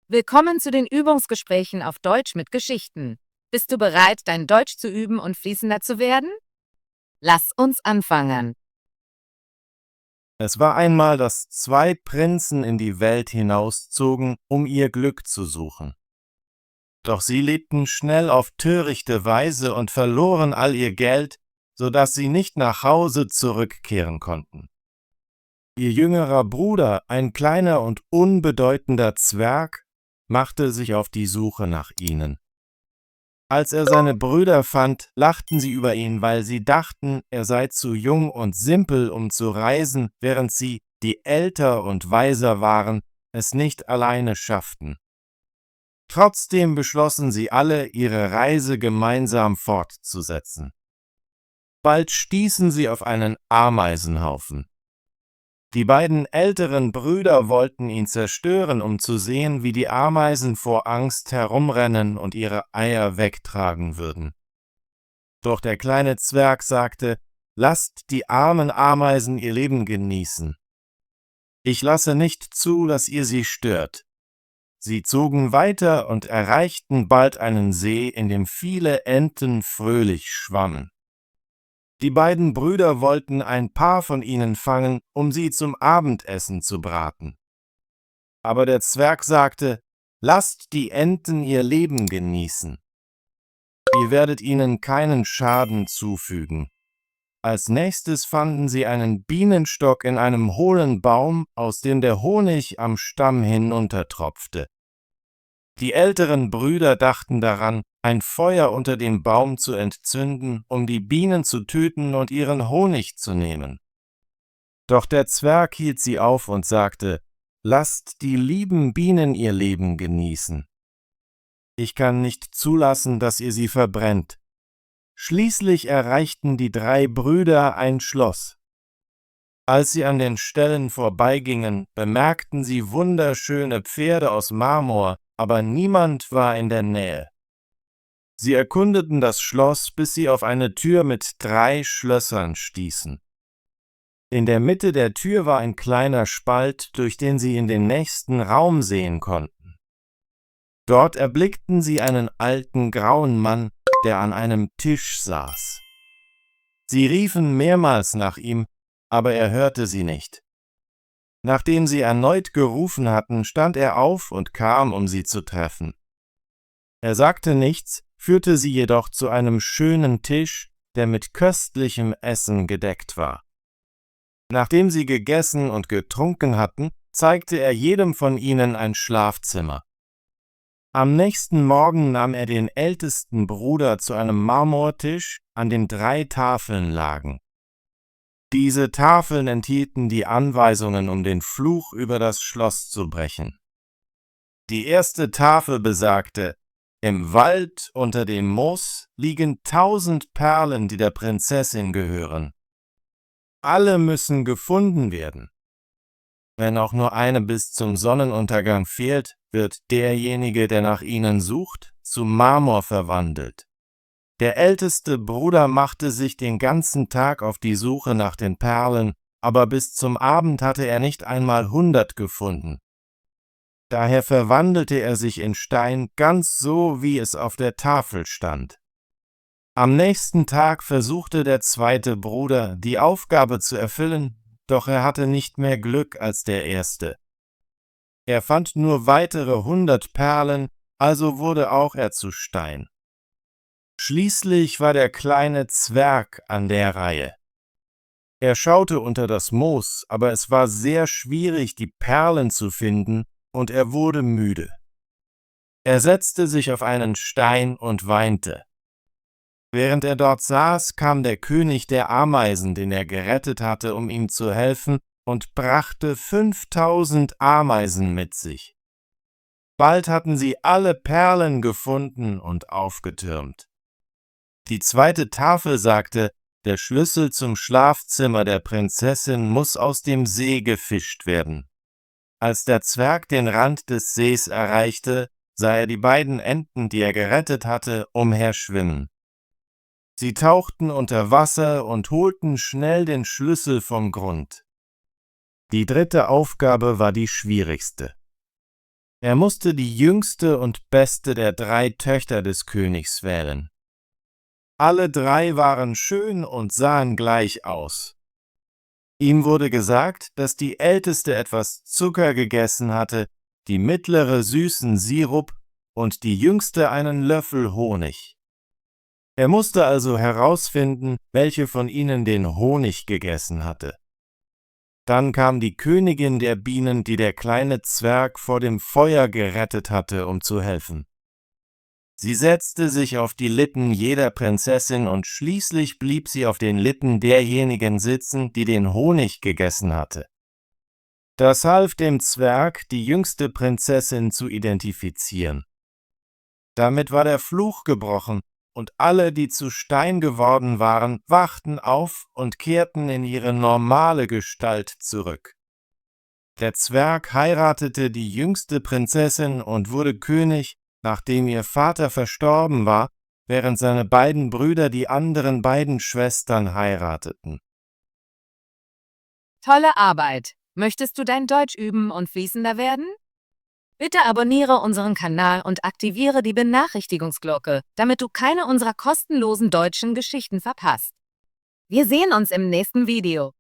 Willkommen zu den Übungsgesprächen auf Deutsch mit Geschichten. Bist du bereit, dein Deutsch zu üben und fließender zu werden? Lass uns anfangen. Es war einmal, dass zwei Prinzen in die Welt hinauszogen, um ihr Glück zu suchen. Doch sie lebten schnell auf törichte Weise und verloren all ihr Geld, so dass sie nicht nach Hause zurückkehren konnten. Ihr jüngerer Bruder, ein kleiner und unbedeutender Zwerg, machte sich auf die Suche nach ihnen. Als er seine Brüder fand, lachten sie über ihn, weil sie dachten, er sei zu jung und simpel, um zu reisen, während sie, die älter und weiser waren, es nicht alleine schafften. Trotzdem beschlossen sie alle, ihre Reise gemeinsam fortzusetzen. Bald stießen sie auf einen Ameisenhaufen. Die beiden älteren Brüder wollten ihn zerstören, um zu sehen, wie die Ameisen vor Angst herumrennen und ihre Eier wegtragen würden. Doch der kleine Zwerg sagte: Lasst die armen Ameisen ihr Leben genießen. Ich lasse nicht zu, dass ihr sie stört. Sie zogen weiter und erreichten bald einen See, in dem viele Enten fröhlich schwammen. Die beiden Brüder wollten ein paar von ihnen fangen, um sie zum Abendessen zu braten. Aber der Zwerg sagte: Lasst die Enten ihr Leben genießen. Ihr werdet ihnen keinen Schaden zufügen. Als nächstes fanden sie einen Bienenstock in einem hohlen Baum, aus dem der Honig am Stamm hinuntertropfte. Die älteren Brüder dachten daran, ein Feuer unter dem Baum zu entzünden, um die Bienen zu töten und ihren Honig zu nehmen. Doch der Zwerg hielt sie auf und sagte: Lasst die lieben Bienen ihr Leben genießen. Ich kann nicht zulassen, dass ihr sie verbrennt. Schließlich erreichten die drei Brüder ein Schloss. Als sie an den Ställen vorbeigingen, bemerkten sie wunderschöne Pferde aus Marmor, aber niemand war in der Nähe. Sie erkundeten das Schloss, bis sie auf eine Tür mit 3 Schlössern stießen. In der Mitte der Tür war ein kleiner Spalt, durch den sie in den nächsten Raum sehen konnten. Dort erblickten sie einen alten grauen Mann, der an einem Tisch saß. Sie riefen mehrmals nach ihm, aber er hörte sie nicht. Nachdem sie erneut gerufen hatten, stand er auf und kam, um sie zu treffen. Er sagte nichts, führte sie jedoch zu einem schönen Tisch, der mit köstlichem Essen gedeckt war. Nachdem sie gegessen und getrunken hatten, zeigte er jedem von ihnen ein Schlafzimmer. Am nächsten Morgen nahm er den ältesten Bruder zu einem Marmortisch, an dem 3 Tafeln lagen. Diese Tafeln enthielten die Anweisungen, um den Fluch über das Schloss zu brechen. Die erste Tafel besagte: Im Wald unter dem Moos liegen 1000 Perlen, die der Prinzessin gehören. Alle müssen gefunden werden. Wenn auch nur eine bis zum Sonnenuntergang fehlt, wird derjenige, der nach ihnen sucht, zu Marmor verwandelt. Der älteste Bruder machte sich den ganzen Tag auf die Suche nach den Perlen, aber bis zum Abend hatte er nicht einmal 100 gefunden. Daher verwandelte er sich in Stein, ganz so, wie es auf der Tafel stand. Am nächsten Tag versuchte der zweite Bruder, die Aufgabe zu erfüllen, doch er hatte nicht mehr Glück als der erste. Er fand nur weitere 100 Perlen, also wurde auch er zu Stein. Schließlich war der kleine Zwerg an der Reihe. Er schaute unter das Moos, aber es war sehr schwierig, die Perlen zu finden, und er wurde müde. Er setzte sich auf einen Stein und weinte. Während er dort saß, kam der König der Ameisen, den er gerettet hatte, um ihm zu helfen, und brachte 5000 Ameisen mit sich. Bald hatten sie alle Perlen gefunden und aufgetürmt. Die zweite Tafel sagte: Der Schlüssel zum Schlafzimmer der Prinzessin muss aus dem See gefischt werden. Als der Zwerg den Rand des Sees erreichte, sah er die beiden Enten, die er gerettet hatte, umherschwimmen. Sie tauchten unter Wasser und holten schnell den Schlüssel vom Grund. Die dritte Aufgabe war die schwierigste. Er musste die jüngste und beste der 3 Töchter des Königs wählen. Alle 3 waren schön und sahen gleich aus. Ihm wurde gesagt, dass die älteste etwas Zucker gegessen hatte, die mittlere süßen Sirup und die jüngste einen Löffel Honig. Er musste also herausfinden, welche von ihnen den Honig gegessen hatte. Dann kam die Königin der Bienen, die der kleine Zwerg vor dem Feuer gerettet hatte, um zu helfen. Sie setzte sich auf die Lippen jeder Prinzessin und schließlich blieb sie auf den Lippen derjenigen sitzen, die den Honig gegessen hatte. Das half dem Zwerg, die jüngste Prinzessin zu identifizieren. Damit war der Fluch gebrochen, und alle, die zu Stein geworden waren, wachten auf und kehrten in ihre normale Gestalt zurück. Der Zwerg heiratete die jüngste Prinzessin und wurde König, nachdem ihr Vater verstorben war, während seine beiden Brüder die anderen beiden Schwestern heirateten. Tolle Arbeit! Möchtest du dein Deutsch üben und fließender werden? Bitte abonniere unseren Kanal und aktiviere die Benachrichtigungsglocke, damit du keine unserer kostenlosen deutschen Geschichten verpasst. Wir sehen uns im nächsten Video.